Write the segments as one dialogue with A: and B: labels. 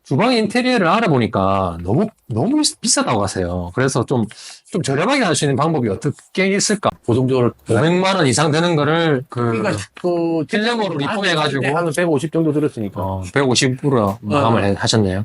A: 주방 인테리어를 알아보니까 너무 비싸다고 하세요. 그래서 좀 저렴하게 할 수 있는 방법이 어떻게 있을까?
B: 보통적으로
A: 500만 원 이상 되는 거를
B: 그러니까 그
A: 필름으로 리폼해가지고
B: 한 150 정도 들었으니까.
A: 150으로 마감을 하셨네요.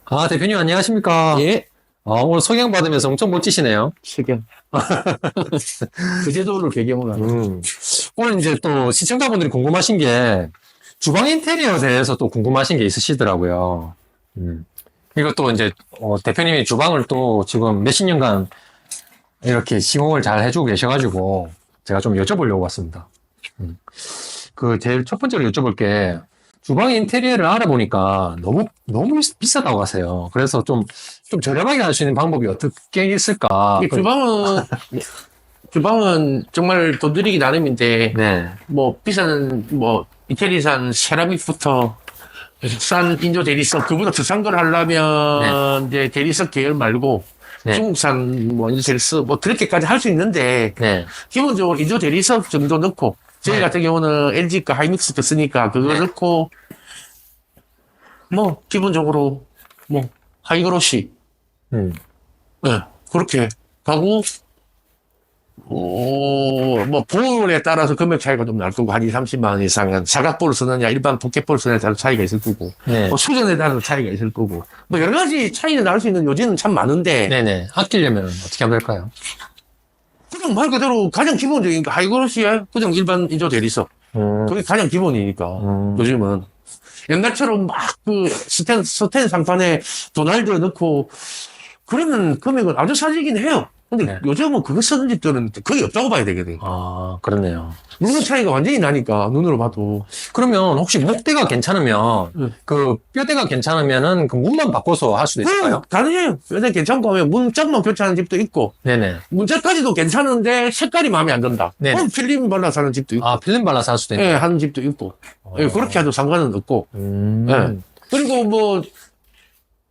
A: 아, 대표님 안녕하십니까?
B: 예.
A: 오늘 소개팅 받으면서 엄청 멋지시네요.
B: 세경. 그 제도를 배경으로 하는.
A: 오늘 이제 또 시청자분들이 궁금하신 게 주방 인테리어에 대해서 또 궁금하신 게 있으시더라고요. 이것도 이제 대표님이 주방을 또 지금 몇십 년간 이렇게 시공을 잘 해주고 계셔가지고 제가 좀 여쭤보려고 왔습니다. 그 제일 첫 번째로 여쭤볼 게 주방 인테리어를 알아보니까 너무 비싸다고 하세요. 그래서 좀 저렴하게 할 수 있는 방법이 어떻게 있을까?
B: 이게 주방은 정말 돈 들이기 나름인데,
A: 네.
B: 뭐, 비싼, 뭐, 이태리산 세라믹부터, 싼 인도 대리석, 그보다 더 싼 걸 하려면, 이제 대리석 계열 말고,
A: 네.
B: 중국산, 뭐, 인도 대리석, 뭐, 그렇게까지 할 수 있는데,
A: 네.
B: 기본적으로 인도 대리석 정도 넣고, 저희
A: 네.
B: 같은 경우는 LG 거 하이믹스 쓰니까, 그거
A: 네.
B: 넣고, 뭐, 기본적으로, 뭐, 하이그로시, 네, 그렇게 가고, 뭐, 볼에 따라서 금액 차이가 좀 날 거고, 한 2, 30만 원 이상은 사각볼을 쓰느냐, 일반 포켓볼을 쓰느냐에 따라 차이가 있을 거고,
A: 네.
B: 뭐, 수전에 따라서 차이가 있을 거고, 뭐, 여러 가지 차이는 날 수 있는 요지는 참 많은데,
A: 네네. 아끼려면 어떻게 하면 될까요?
B: 그냥 말 그대로 가장 기본적인 거, 하이그로시에 그냥 일반 인조 대리석.
A: 음.
B: 그게 가장 기본이니까, 요즘은. 옛날처럼 막 스텐 상판에 도날드 넣고, 그러면 금액은 아주 싸지긴 해요. 근데
A: 네.
B: 요즘은 그거 쓰는 집들은 거의 없다고 봐야 되거든요.
A: 아, 그렇네요.
B: 물건 차이가 완전히 나니까, 눈으로 봐도.
A: 그러면 혹시 목대가 괜찮으면, 그 뼈대가 괜찮으면은 그 문만 바꿔서 할 수도 있을까요?
B: 가능해요. 근데 괜찮고 하면 문짝만 교체하는 집도 있고,
A: 네네.
B: 문짝까지도 괜찮은데 색깔이 마음에 안 든다.
A: 네네.
B: 그럼 필름 발라서 하는 집도 있고,
A: 아, 필름 발라서 할 수도 있나요?
B: 예, 하는 집도 있고. 예, 그렇게 해도 상관은 없고. 예. 그리고 뭐,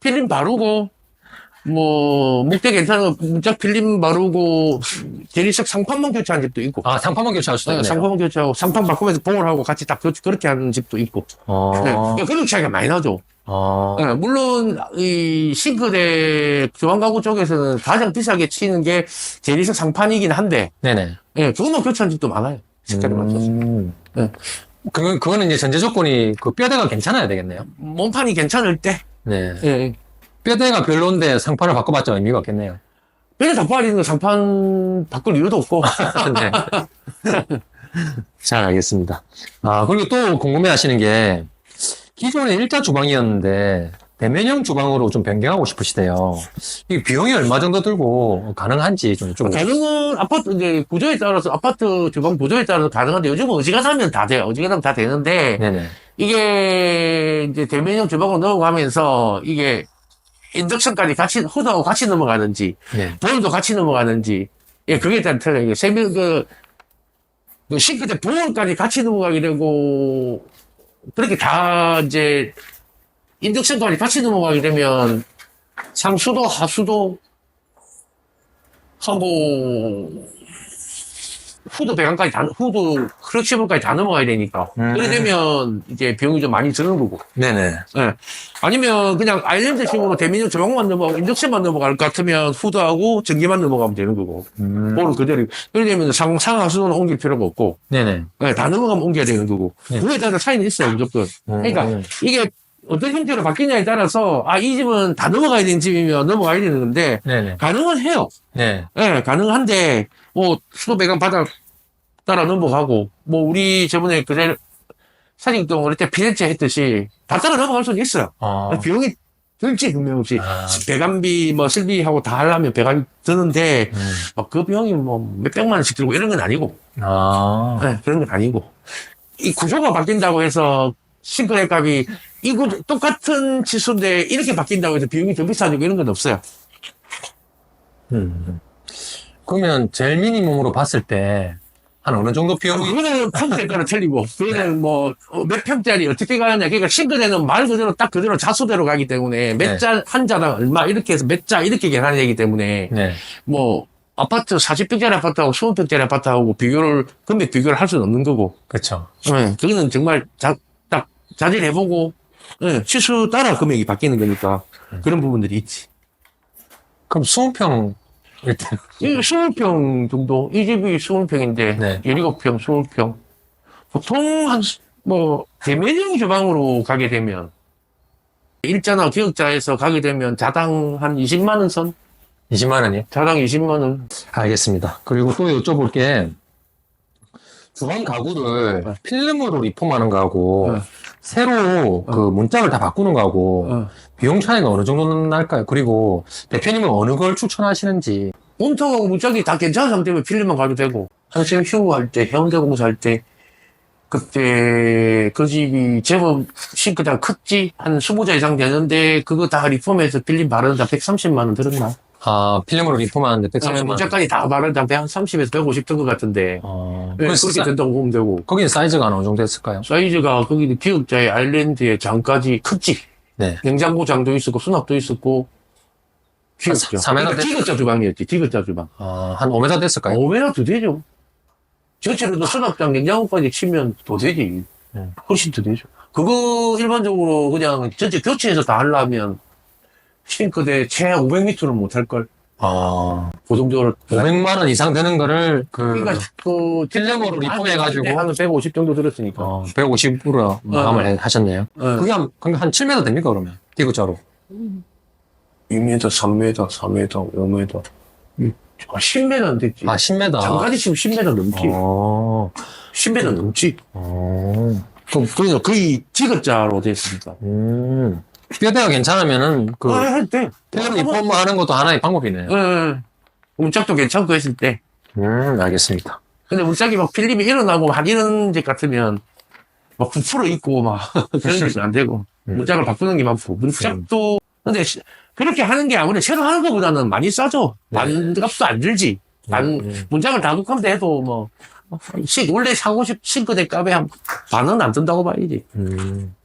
B: 필름 바르고, 뭐, 목대 괜찮은 문짝 필름 바르고, 대리석 상판만 교체하는 집도 있고.
A: 아, 상판만 교체할 수도
B: 예,
A: 있네요.
B: 상판만 교체하고, 상판 바꾸면서 봉을하고 같이 딱 그렇게 하는 집도 있고. 네. 그러니까 그런 차이가 많이 나죠. 예, 물론, 이 싱크대 교환 가구 쪽에서는 가장 비싸게 치는 게 대리석 상판이긴 한데,
A: 네네.
B: 예, 그것만 교체하는 집도 많아요. 색깔이 맞춰서. 네.
A: 그거는 이제 전제 조건이 그 뼈대가 괜찮아야 되겠네요.
B: 몸판이 괜찮을 때,
A: 네.
B: 예,
A: 뼈대가 별론데 상판을 바꿔봤자 의미가 없겠네요.
B: 뼈를 덮어버리는 거 상판 바꿀 이유도 없고.
A: 네. 잘 알겠습니다. 아, 그리고 또 궁금해 하시는 게, 기존에 일자 주방이었는데, 대면형 주방으로 좀 변경하고 싶으시대요. 이 비용이 얼마 정도 들고 가능한지 좀 여쭤보고.
B: 가능은 아파트, 이제 구조에 따라서, 아파트 주방 구조에 따라서 가능한데, 요즘은 어지간하면 다 돼요. 어지간하면 다 되는데,
A: 네네.
B: 이게 이제 대면형 주방으로 넘어가면서, 이게 인덕션까지 같이, 후드하고 같이 넘어가는지,
A: 네.
B: 볼도 같이 넘어가는지, 예, 그게 일단 틀려요. 이게 그 싱크대 볼까지 같이 넘어가게 되고, 그렇게 다 이제, 인덕션까지 같이 넘어가게 되면, 상수도, 하수도, 하고, 후드 배관까지 후드 크럭시블까지 다 넘어가야 되니까. 그래 되면, 이제 비용이 좀 많이 드는 거고.
A: 네네.
B: 예. 아니면 그냥 아일랜드식으로 대면형 주방만 인덕션만 넘어갈 것 같으면 후드하고 전기만 넘어가면 되는 거고. 볼은 그대로. 그래 되면 상하수도는 옮길 필요가 없고.
A: 네네.
B: 예, 다 넘어가면 옮겨야 되는 거고.
A: 네.
B: 그거에 따라 차이는 있어요, 무조건. 그러니까 이게 어떤 형태로 바뀌냐에 따라서 이 집은 다 넘어가야 되는 집이면 넘어가야 되는 건데
A: 네네.
B: 가능은 해요.
A: 네.
B: 예, 가능한데 뭐 수도 배관 바닥 따라 넘어가고 뭐 우리 저번에 그대 사직동 어릴 때 피렌체 했듯이 다 따라 넘어갈 수는 있어요. 비용이 들지 분명히 배관비 뭐 설비하고 다 하려면 배관이 드는데 그 비용이 뭐 몇백만 원씩 들고 이런 건 아니고 네, 그런 건 아니고 이 구조가 바뀐다고 해서 싱크대 값이 똑같은 치수인데 이렇게 바뀐다고 해서 비용이 더 비싸지고 이런 건 없어요.
A: 그러면 제일 미니멈으로 봤을 때 한 어느 정도 비용이?
B: 그거는 평수에 따라 틀리고, 그거는 뭐, 몇 평짜리 어떻게 가느냐. 그러니까 싱크대는 말 그대로 딱 그대로 자수대로 가기 때문에 몇 자, 한 자당 얼마 이렇게 해서 몇 자 이렇게 계산이 되기 때문에,
A: 네.
B: 뭐, 아파트 40평짜리 아파트하고 20평짜리 아파트하고 금액 비교를 할 수는 없는 거고.
A: 그쵸.
B: 네, 그거는 정말 딱 자질해보고, 예, 치수 따라 금액이 바뀌는 거니까 그런 부분들이 있지.
A: 그럼 20평 일단
B: 이 20평 정도, 이 집이 20평인데,
A: 네.
B: 17평, 20평. 보통 대면형 주방으로 가게 되면, 일자나 기역자에서 가게 되면 자당 한 20만원 선?
A: 20만 원이요?
B: 자당 20만원.
A: 알겠습니다. 그리고 또 여쭤볼 게 주방 가구를 필름으로 리폼하는 거하고
B: 어.
A: 새로 그 문짝을 다 바꾸는 거하고
B: 어.
A: 비용 차이가 어느 정도 날까요? 그리고 대표님은 어느 걸 추천하시는지.
B: 온통하고 문짝이 다 괜찮은 상태면 필름만 가도 되고, 한생 휴무 할 때, 해운대 공사할 때, 그때 그 집이 제법 싱크대가 컸지? 한 20자 이상 되는데, 그거 다 리폼해서 필름 바르는데 130만원 들었나?
A: 아, 필름으로 리폼하는데 130만 원.
B: 문짝까지 다 바르는데 130에서 150 든 것 같은데, 네,
A: 그래서
B: 그렇게 된다고 보면 되고.
A: 거기는 사이즈가 어느 정도 됐을까요?
B: 사이즈가 거기 기역자의 아일랜드의 장까지 컸지.
A: 네.
B: 냉장고 장도 있었고 수납도 있었고. 기역자.
A: 3m
B: 그러니까 디귿자 주방이었지. 디귿자 주방.
A: 한 5m 됐을까요?
B: 5m 더 되죠. 전체로도 수납장 냉장고까지 치면 더 되지. 훨씬 더 되죠. 그거 일반적으로 그냥 전체 교체해서 다 하려면 싱크대 최 500m는 못 할걸. 고정적으로.
A: 500만 원 이상 되는 거를
B: 그러니까 그
A: 필름으로 리폼해가지고
B: 한 150 정도 들었으니까.
A: 150으로 마감을 하셨네요.
B: 네.
A: 그게 한 7m 됩니까, 그러면? 디귿자로.
B: 2m, 3m, 4m, 5m. 10m는 됐지.
A: 10m.
B: 장까지 치면 10m 넘지. 10m 넘지. 그러니까 거의 디귿자로 됐으니까.
A: 뼈대가 괜찮으면은,
B: 할 때.
A: 필름 리폼 하는 것도 하나의 방법이네요.
B: 문짝도 괜찮고 했을 때.
A: 알겠습니다.
B: 근데 문짝이 막 필름이 일어나고 한 이런 집 같으면 막 부풀어 있고 막 그런 게 안 되고. 문짝을 바꾸는 게 많고. 문짝도, 근데 그렇게 하는 게 아무래도 새로 하는 것보다는 많이 싸죠. 반값도 안 들지. 문짝을 다국하면 해도 원래 사고 싱크대 값에 한 반은 안 든다고 봐야지.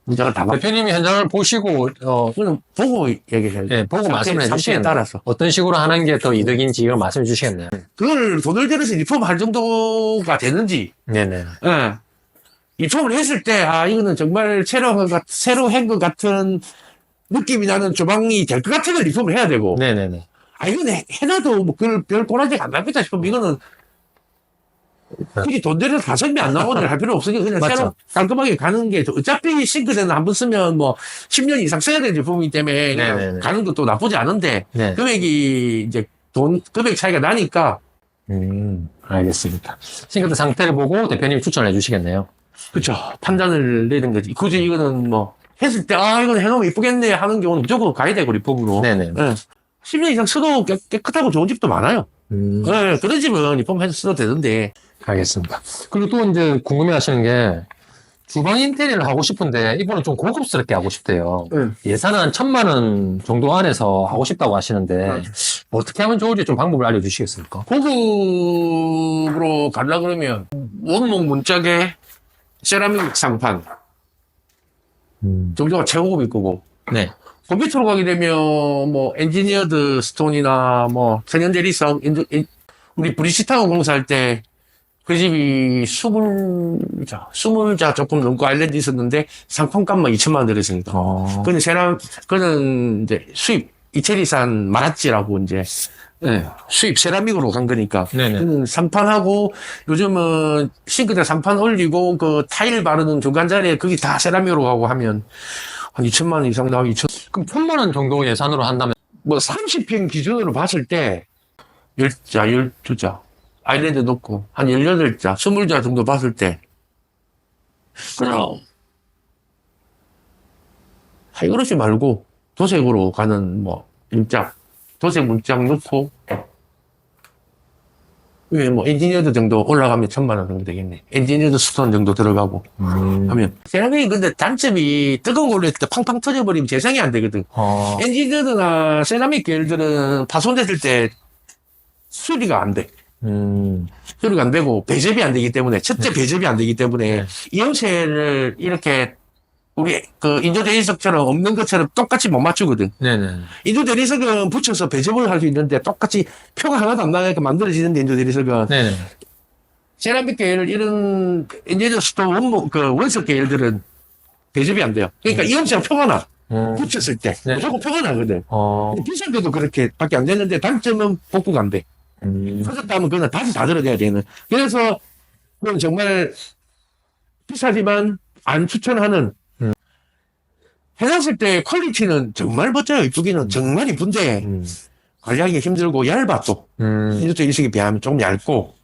B: 문짝을 다
A: 대표님이 현장을 보시고,
B: 그냥 보고 얘기해야지.
A: 예, 보고 말씀을 해주시겠네요.
B: 따라서.
A: 어떤 식으로 하는 게 더 이득인지 이걸 말씀해 주시겠네요.
B: 그걸 돈을 들여서 리폼 할 정도가 되는지.
A: 네네.
B: 예. 리폼을 했을 때, 이거는 정말 새로 한 것 같은 느낌이 나는 주방이 될 것 같으면 리폼을 해야 되고.
A: 네네네.
B: 이건 해놔도 그걸 별 꼬라지가 안 나겠다 싶으면 이거는 굳이 돈 들여서 가성비 안 나오는 할 필요 없으니까 그냥
A: 맞죠.
B: 새로 깔끔하게 가는 게 어차피 싱크대는 한 번 쓰면 10년 이상 써야 되는 제품이기 때문에 그냥
A: 네네네.
B: 가는 것도 나쁘지 않은데
A: 네.
B: 금액이 이제 금액 차이가 나니까
A: 알겠습니다. 싱크대 상태를 보고 대표님이 추천을 해주시겠네요.
B: 그쵸 판단을 내는 거지. 굳이 이거는 했을 때 이건 해놓으면 이쁘겠네 하는 경우는 무조건 가야 되고 리폼으로.
A: 네네.
B: 10년 이상 써도 깨끗하고 좋은 집도 많아요. 그런 집은 리폼해서 써도 되는데.
A: 알겠습니다. 그리고 또 이제 궁금해 하시는 게, 주방 인테리어를 하고 싶은데, 이번엔 좀 고급스럽게 하고 싶대요. 예산은 한 1,000만 원 정도 안에서 하고 싶다고 하시는데, 어떻게 하면 좋을지 좀 방법을 알려주시겠습니까?
B: 고급으로 가려 그러면 원목 문짝에 세라믹 상판 정도가 최고급일 거고.
A: 네.
B: 컴퓨터로 가게 되면 엔지니어드 스톤이나 천연 대리석 우리 브리시타운 공사할 때 그 집이 20자 조금 넘고 아일랜드 있었는데 상품값만 2천만 원 들었으니까. 그는 이제 수입 이태리산 마라찌라고 이제 수입 세라믹으로 간 거니까.
A: 네네.
B: 상판하고 요즘은 싱크대 상판 올리고 그 타일 바르는 중간 자리에 거기 다 세라믹으로 가고 하면 한 2천만 원 이상 나오기 2천.
A: 그럼 1,000만 원 정도 예산으로 한다면,
B: 30평 기준으로 봤을 때 10자, 12자 아일랜드 놓고 한 18자, 20자 정도 봤을 때 그냥 하이그로시 말고 도색으로 가는 문짝, 도색 문짝 넣고 위에 엔지니어드 정도 올라가면 1,000만 원 정도 되겠네. 엔지니어드 스톤 정도 들어가고 하면. 세라믹이 근데 단점이 뜨거운 걸로 했을 때 팡팡 터져버리면 재생이 안 되거든. 엔지니어드나 세라믹 계열들은 파손됐을 때 수리가 안 돼. 수리가 안 되고 배접이 안 되기 때문에, 첫째 배접이 안 되기 때문에 이형체를 이렇게 우리 인조 대리석처럼 없는 것처럼 똑같이 못 맞추거든.
A: 네네.
B: 인조 대리석은 붙여서 배접을 할 수 있는데 똑같이 표가 하나도 안 나니까 만들어지는데 인조 대리석은.
A: 네네.
B: 세라믹 계열 이런 인조 스톤 원석 계열들은 배접이 안 돼요. 그러니까 이 음식은 표가 나. 붙였을 때.
A: 네.
B: 무조건 표가 나거든.
A: 어,
B: 근데 비싼데도 그렇게 밖에 안 되는데 단점은 복구가 안 돼. 터졌다 하면 그건 다시 다 들어내야 되는. 그래서 그건 정말 비싸지만 안 추천하는. 해놨을 때 퀄리티는 정말 멋져요. 이쁘기는 정말 이쁜데 관리하기 힘들고 얇아 또. 인조대 일식에 비하면 조금 얇고.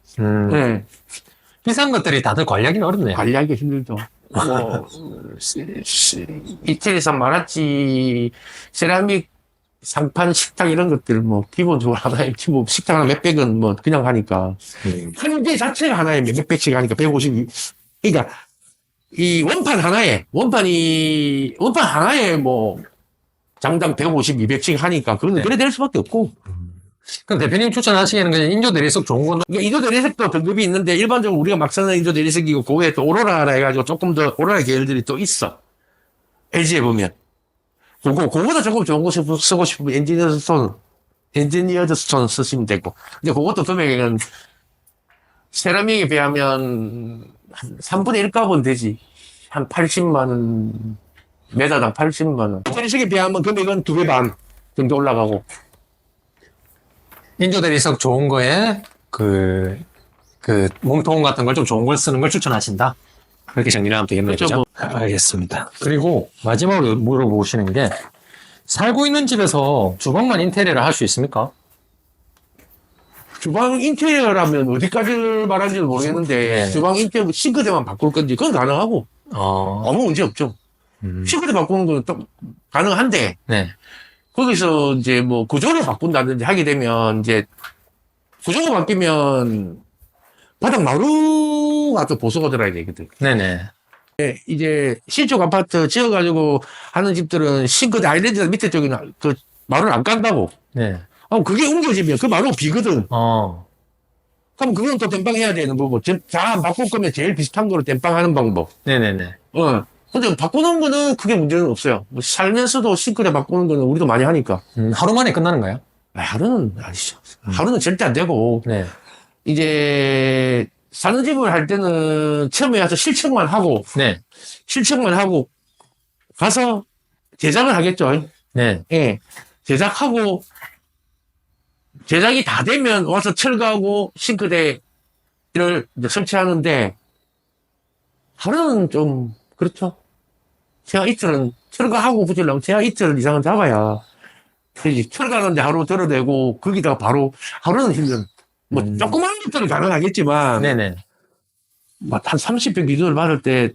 B: 네.
A: 비싼 것들이 다들 관리하기는 어렵네요.
B: 관리하기 힘들죠. 이태리산 마라찌, 세라믹 상판 식탁 이런 것들 뭐 기본적으로 하나에 뭐 식탁 하나 몇백은 뭐 그냥 하니까 한 개 자체가 하나에 몇백씩 하니까 150. 그러니까 이 원판 하나에 뭐 장당 150, 200씩 하니까 그건
A: 네.
B: 그래 될 수밖에 없고.
A: 그럼 대표님 추천하시기에는 그냥 인조 대리석 좋은 건
B: 그러니까 인조 대리석도 등급이 있는데 일반적으로 우리가 막 쓰는 인조 대리석이고 그 외에 또 오로라라 해가지고 조금 더 오로라 계열들이 또 있어. LG에 보면. 그거보다 조금 좋은 거 쓰고 싶으면 엔지니어드 스톤 쓰시면 되고. 근데 그것도 금액은 세라믹에 비하면 한 3분의 1 값은 되지. 한 80만원, 메다당 80만원. 대리석에 비하면 금액은 2배 반 정도 올라가고.
A: 인조 대리석 좋은 거에 그 몸통 같은 걸 좀 좋은 걸 쓰는 걸 추천하신다. 그렇게 정리를 하면 되겠네요.
B: 그렇죠,
A: 그죠? 알겠습니다. 그리고 마지막으로 물어보시는 게 살고 있는 집에서 주방만 인테리어를 할 수 있습니까?
B: 주방 인테리어라면 어디까지 말하는지 모르겠는데,
A: 네.
B: 주방 인테리어 싱크대만 바꿀 건지, 그건 가능하고, 아무 문제 없죠. 싱크대 바꾸는 건 또 가능한데,
A: 네.
B: 거기서 이제 뭐 구조를 바꾼다든지 하게 되면, 이제, 구조가 바뀌면, 바닥 마루가 또 보수가 들어야 되거든.
A: 네네.
B: 이제, 신축 아파트 지어가지고 하는 집들은 싱크대 아일랜드 밑에 쪽에는 그 마루를 안 깐다고.
A: 네.
B: 그게 옮겨지면 그 마루가 비거든. 그럼 그건 또 땜빵해야 되는 거고, 다 바꿀 거면 제일 비슷한 거로 땜빵하는 방법.
A: 네네네.
B: 근데 바꾸는 거는 크게 문제는 없어요. 뭐 살면서도 싱크대 바꾸는 거는 우리도 많이 하니까.
A: 하루 만에 끝나는가요?
B: 하루는 아니죠. 하루는 절대 안 되고,
A: 네.
B: 이제, 사는 집을 할 때는 처음에 와서 실측만 하고,
A: 네.
B: 가서 제작을 하겠죠.
A: 네.
B: 예. 제작하고, 제작이 다 되면 와서 철거하고 싱크대를 이제 설치하는데, 하루는 좀, 그렇죠. 제가 이틀은 철거하고 붙이려면 제가 이틀 이상은 잡아야, 되지. 철거하는데 하루 들어대고, 거기다가 바로, 하루는 힘든. 뭐, 조그만 것들은 가능하겠지만,
A: 네네.
B: 뭐, 한 30평 기준을 받을 때,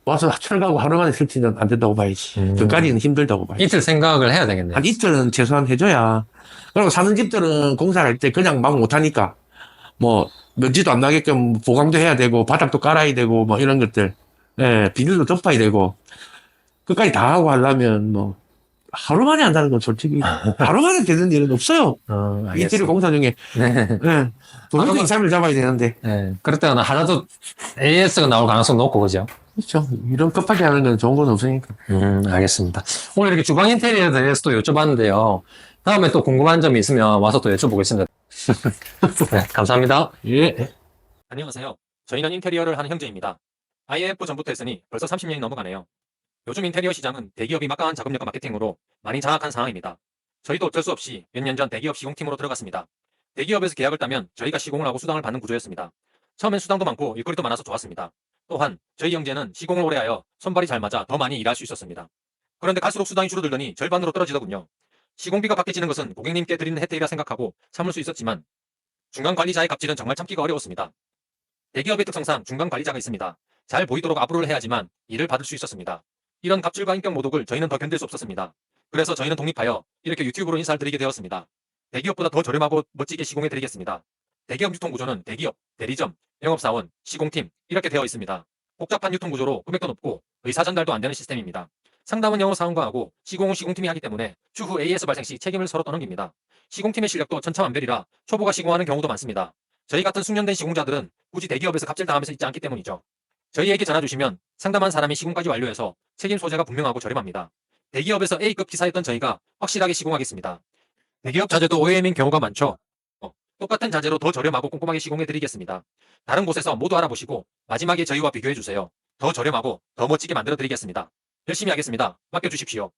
B: 와서 철거하고 하루 만에 설치는 안 된다고 봐야지. 그까지는 힘들다고 봐야지.
A: 이틀 생각을 해야 되겠네요.
B: 한 이틀은 최소한 해줘야. 그리고 사는 집들은 공사할 때 그냥 막 못하니까, 뭐, 먼지도 안 나게끔 보강도 해야 되고, 바닥도 깔아야 되고, 뭐, 이런 것들. 예, 비닐도 덮어야 되고, 끝까지 다 하고 하려면, 뭐, 하루 만에 한다는 건 솔직히, 하루 만에 되는 일은 없어요.
A: 알겠습니다.
B: 인테리어 공사 중에.
A: 네.
B: 예. 도저히 2, 3일 잡아야 되는데.
A: 네. 그럴 때는 하나도 AS가 나올 가능성 높고, 그죠?
B: 그렇죠. 이런 급하게 하는 건 좋은 건 없으니까.
A: 알겠습니다. 오늘 이렇게 주방 인테리어에 대해서 또 여쭤봤는데요. 다음에 또 궁금한 점이 있으면 와서 또 여쭤보겠습니다. 네, 감사합니다.
B: 예.
A: 안녕하세요. 저희는 인테리어를 하는 형제입니다. IF 전부터 했으니 벌써 30년이 넘어가네요. 요즘 인테리어 시장은 대기업이 막강한 자금력과 마케팅으로 많이 장악한 상황입니다. 저희도 어쩔 수 없이 몇 년 전 대기업 시공팀으로 들어갔습니다. 대기업에서 계약을 따면 저희가 시공을 하고 수당을 받는 구조였습니다. 처음엔 수당도 많고 일거리도 많아서 좋았습니다. 또한 저희 형제는 시공을 오래 하여 손발이 잘 맞아 더 많이 일할 수 있었습니다. 그런데 갈수록 수당이 줄어들더니 절반으로 떨어지더군요. 시공비가 바뀌지는 것은 고객님께 드리는 혜택이라 생각하고 참을 수 있었지만 중간 관리자의 갑질은 정말 참기가 어려웠습니다. 대기업의 특성상 중간 관리자가 있습니다. 잘 보이도록 아프로를 해야지만 일을 받을 수 있었습니다. 이런 갑질과 인격 모독을 저희는 더 견딜 수 없었습니다. 그래서 저희는 독립하여 이렇게 유튜브로 인사를 드리게 되었습니다. 대기업보다 더 저렴하고 멋지게 시공해 드리겠습니다. 대기업 유통구조는 대기업, 대리점, 영업사원, 시공팀 이렇게 되어 있습니다. 복잡한 유통구조로 금액도 높고 의사 전달도 안 되는 시스템입니다. 상담은 영업사원과 하고 시공은 시공팀이 하기 때문에 추후 AS 발생 시 책임을 서로 떠넘깁니다. 시공팀의 실력도 천차만별이라 초보가 시공하는 경우도 많습니다. 저희 같은 숙련된 시공자들은 굳이 대기업에서 갑질당하면서 있지 않기 때문이죠. 저희에게 전화주시면 상담한 사람이 시공까지 완료해서 책임 소재가 분명하고 저렴합니다. 대기업에서 A급 기사였던 저희가 확실하게 시공하겠습니다. 대기업 자재도 OEM인 경우가 많죠. 똑같은 자재로 더 저렴하고 꼼꼼하게 시공해드리겠습니다. 다른 곳에서 모두 알아보시고 마지막에 저희와 비교해주세요. 더 저렴하고 더 멋지게 만들어 드리겠습니다. 열심히 하겠습니다. 맡겨주십시오.